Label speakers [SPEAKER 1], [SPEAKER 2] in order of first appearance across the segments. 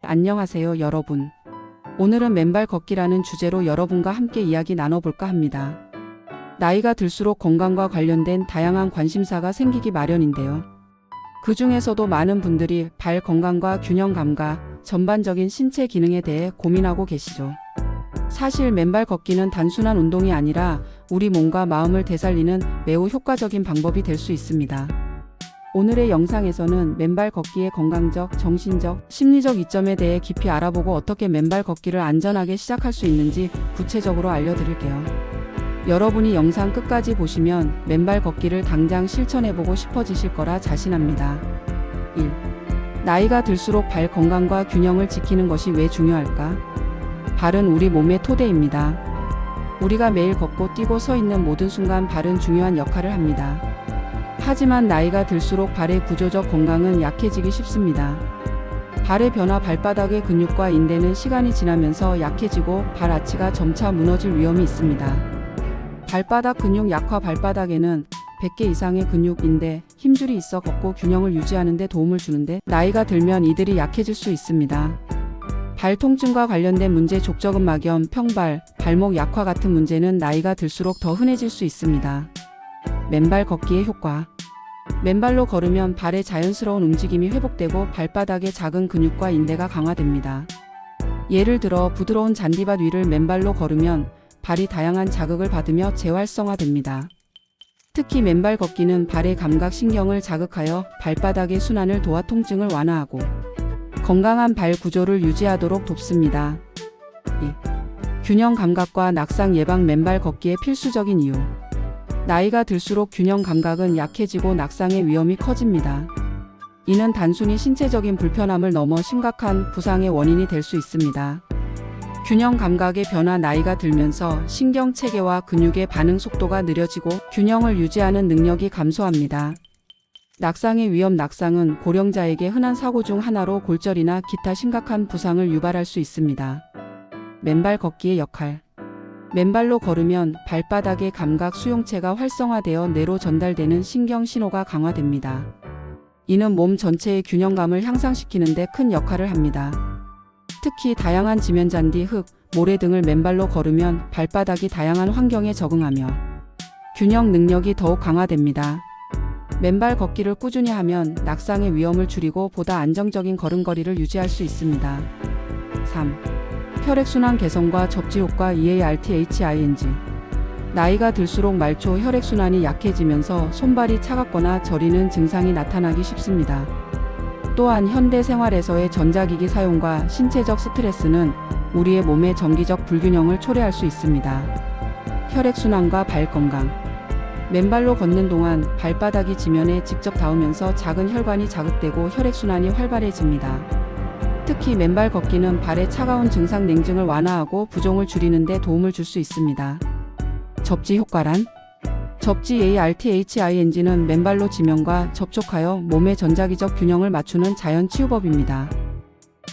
[SPEAKER 1] 안녕하세요 여러분. 오늘은 맨발 걷기라는 주제로 여러분과 함께 이야기 나눠볼까 합니다. 나이가 들수록 건강과 관련된 다양한 관심사가 생기기 마련인데요. 그 중에서도 많은 분들이 발 건강과 균형 감각, 전반적인 신체 기능에 대해 고민하고 계시죠. 사실 맨발 걷기는 단순한 운동이 아니라 우리 몸과 마음을 되살리는 매우 효과적인 방법이 될 수 있습니다. 오늘의 영상에서는 맨발 걷기의 건강적, 정신적, 심리적 이점에 대해 깊이 알아보고 어떻게 맨발 걷기를 안전하게 시작할 수 있는지 구체적으로 알려드릴게요. 여러분이 영상 끝까지 보시면 맨발 걷기를 당장 실천해보고 싶어지실 거라 자신합니다. 1. 나이가 들수록 발 건강과 균형을 지키는 것이 왜 중요할까? 발은 우리 몸의 토대입니다. 우리가 매일 걷고 뛰고 서 있는 모든 순간 발은 중요한 역할을 합니다. 하지만 나이가 들수록 발의 구조적 건강은 약해지기 쉽습니다. 발의 변화, 발바닥의 근육과 인대는 시간이 지나면서 약해지고 발 아치가 점차 무너질 위험이 있습니다. 발바닥 근육 약화. 발바닥에는 100개 이상의 근육, 인대, 힘줄이 있어 걷고 균형을 유지하는 데 도움을 주는데 나이가 들면 이들이 약해질 수 있습니다. 발 통증과 관련된 문제, 족저근막염, 평발, 발목 약화 같은 문제는 나이가 들수록 더 흔해질 수 있습니다. 맨발 걷기의 효과. 맨발로 걸으면 발의 자연스러운 움직임이 회복되고 발바닥의 작은 근육과 인대가 강화됩니다. 예를 들어 부드러운 잔디밭 위를 맨발로 걸으면 발이 다양한 자극을 받으며 재활성화됩니다. 특히 맨발 걷기는 발의 감각 신경을 자극하여 발바닥의 순환을 도와 통증을 완화하고 건강한 발 구조를 유지하도록 돕습니다. 2. 균형 감각과 낙상 예방. 맨발 걷기의 필수적인 이유. 나이가 들수록 균형 감각은 약해지고 낙상의 위험이 커집니다. 이는 단순히 신체적인 불편함을 넘어 심각한 부상의 원인이 될 수 있습니다. 균형 감각의 변화. 나이가 들면서 신경 체계와 근육의 반응 속도가 느려지고 균형을 유지하는 능력이 감소합니다. 낙상의 위험. 낙상은 고령자에게 흔한 사고 중 하나로 골절이나 기타 심각한 부상을 유발할 수 있습니다. 맨발 걷기의 역할. 맨발로 걸으면 발바닥의 감각 수용체가 활성화되어 뇌로 전달되는 신경 신호가 강화됩니다. 이는 몸 전체의 균형감을 향상시키는 데 큰 역할을 합니다. 특히 다양한 지면, 잔디, 흙, 모래 등을 맨발로 걸으면 발바닥이 다양한 환경에 적응하며 균형 능력이 더욱 강화됩니다. 맨발 걷기를 꾸준히 하면 낙상의 위험을 줄이고 보다 안정적인 걸음걸이를 유지할 수 있습니다. 3. 혈액순환 개선과 접지 효과. EARTHING. 나이가 들수록 말초 혈액순환이 약해지면서 손발이 차갑거나 저리는 증상이 나타나기 쉽습니다. 또한 현대 생활에서의 전자기기 사용과 신체적 스트레스는 우리의 몸의 정기적 불균형을 초래할 수 있습니다. 혈액순환과 발 건강. 맨발로 걷는 동안 발바닥이 지면에 직접 닿으면서 작은 혈관이 자극되고 혈액순환이 활발해집니다. 특히 맨발 걷기는 발의 차가운 증상, 냉증을 완화하고 부종을 줄이는 데 도움을 줄 수 있습니다. 접지 효과란? 접지 ARTHING는 맨발로 지면과 접촉하여 몸의 전자기적 균형을 맞추는 자연 치유법입니다.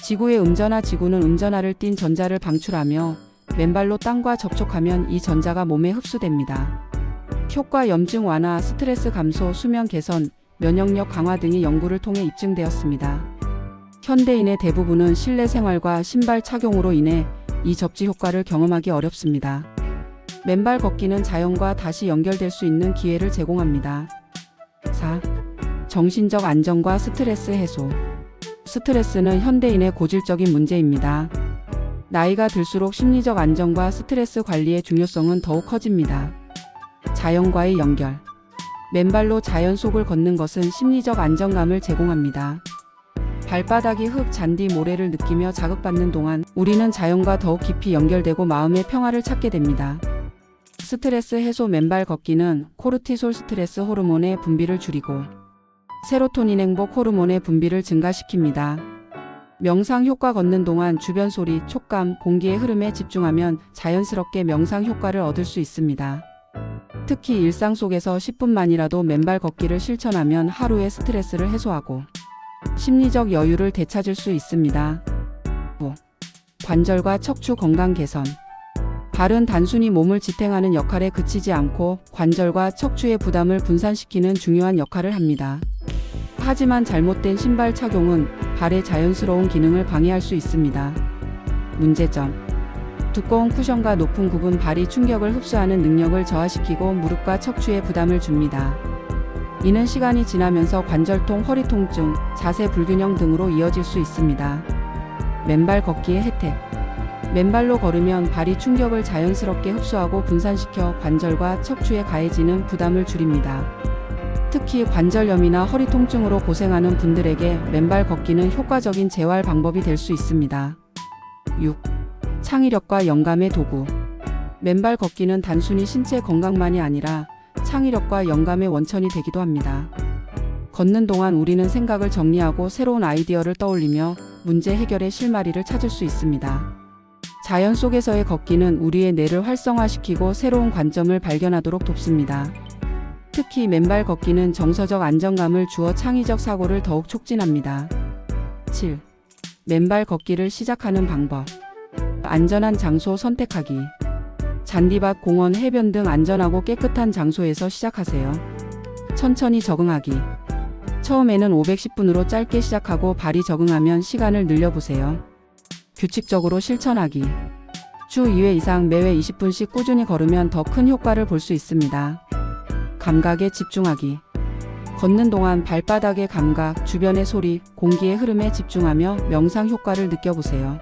[SPEAKER 1] 지구의 음전하. 지구는 음전하를 띤 전자를 방출하며 맨발로 땅과 접촉하면 이 전자가 몸에 흡수됩니다. 효과. 염증 완화, 스트레스 감소, 수면 개선, 면역력 강화 등이 연구를 통해 입증되었습니다. 현대인의 대부분은 실내 생활과 신발 착용으로 인해 이 접지 효과를 경험하기 어렵습니다. 맨발 걷기는 자연과 다시 연결될 수 있는 기회를 제공합니다. 4. 정신적 안정과 스트레스 해소. 스트레스는 현대인의 고질적인 문제입니다. 나이가 들수록 심리적 안정과 스트레스 관리의 중요성은 더욱 커집니다. 자연과의 연결. 맨발로 자연 속을 걷는 것은 심리적 안정감을 제공합니다. 발바닥이 흙, 잔디, 모래를 느끼며 자극받는 동안 우리는 자연과 더욱 깊이 연결되고 마음의 평화를 찾게 됩니다. 스트레스 해소. 맨발 걷기는 코르티솔 스트레스 호르몬의 분비를 줄이고 세로토닌 행복 호르몬의 분비를 증가시킵니다. 명상 효과. 걷는 동안 주변 소리, 촉감, 공기의 흐름에 집중하면 자연스럽게 명상 효과를 얻을 수 있습니다. 특히 일상 속에서 10분만이라도 맨발 걷기를 실천하면 하루의 스트레스를 해소하고 심리적 여유를 되찾을 수 있습니다. 5. 관절과 척추 건강 개선. 발은 단순히 몸을 지탱하는 역할에 그치지 않고 관절과 척추의 부담을 분산시키는 중요한 역할을 합니다. 하지만 잘못된 신발 착용은 발의 자연스러운 기능을 방해할 수 있습니다. 문제점. 두꺼운 쿠션과 높은 굽은 발이 충격을 흡수하는 능력을 저하시키고 무릎과 척추에 부담을 줍니다. 이는 시간이 지나면서 관절통, 허리 통증, 자세 불균형 등으로 이어질 수 있습니다. 맨발 걷기의 혜택. 맨발로 걸으면 발이 충격을 자연스럽게 흡수하고 분산시켜 관절과 척추에 가해지는 부담을 줄입니다. 특히 관절염이나 허리 통증으로 고생하는 분들에게 맨발 걷기는 효과적인 재활 방법이 될 수 있습니다. 6. 창의력과 영감의 도구. 맨발 걷기는 단순히 신체 건강만이 아니라 창의력과 영감의 원천이 되기도 합니다. 걷는 동안 우리는 생각을 정리하고 새로운 아이디어를 떠올리며 문제 해결의 실마리를 찾을 수 있습니다. 자연 속에서의 걷기는 우리의 뇌를 활성화시키고 새로운 관점을 발견하도록 돕습니다. 특히 맨발 걷기는 정서적 안정감을 주어 창의적 사고를 더욱 촉진합니다. 7. 맨발 걷기를 시작하는 방법. 안전한 장소 선택하기. 잔디밭, 공원, 해변 등 안전하고 깨끗한 장소에서 시작하세요. 천천히 적응하기. 처음에는 510분으로 짧게 시작하고 발이 적응하면 시간을 늘려보세요. 규칙적으로 실천하기. 주 2회 이상 매회 20분씩 꾸준히 걸으면 더 큰 효과를 볼 수 있습니다. 감각에 집중하기. 걷는 동안 발바닥의 감각, 주변의 소리, 공기의 흐름에 집중하며 명상 효과를 느껴보세요.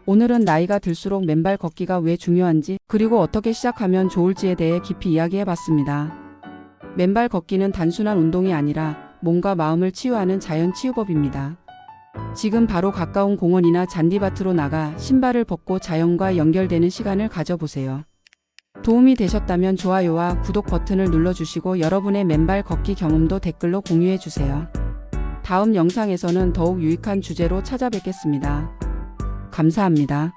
[SPEAKER 1] 오늘은 나이가 들수록 맨발 걷기가 왜 중요한지, 그리고 어떻게 시작하면 좋을지에 대해 깊이 이야기해봤습니다. 맨발 걷기는 단순한 운동이 아니라 몸과 마음을 치유하는 자연 치유법입니다. 지금 바로 가까운 공원이나 잔디밭으로 나가 신발을 벗고 자연과 연결되는 시간을 가져보세요. 도움이 되셨다면 좋아요와 구독 버튼을 눌러주시고 여러분의 맨발 걷기 경험도 댓글로 공유해주세요. 다음 영상에서는 더욱 유익한 주제로 찾아뵙겠습니다. 감사합니다.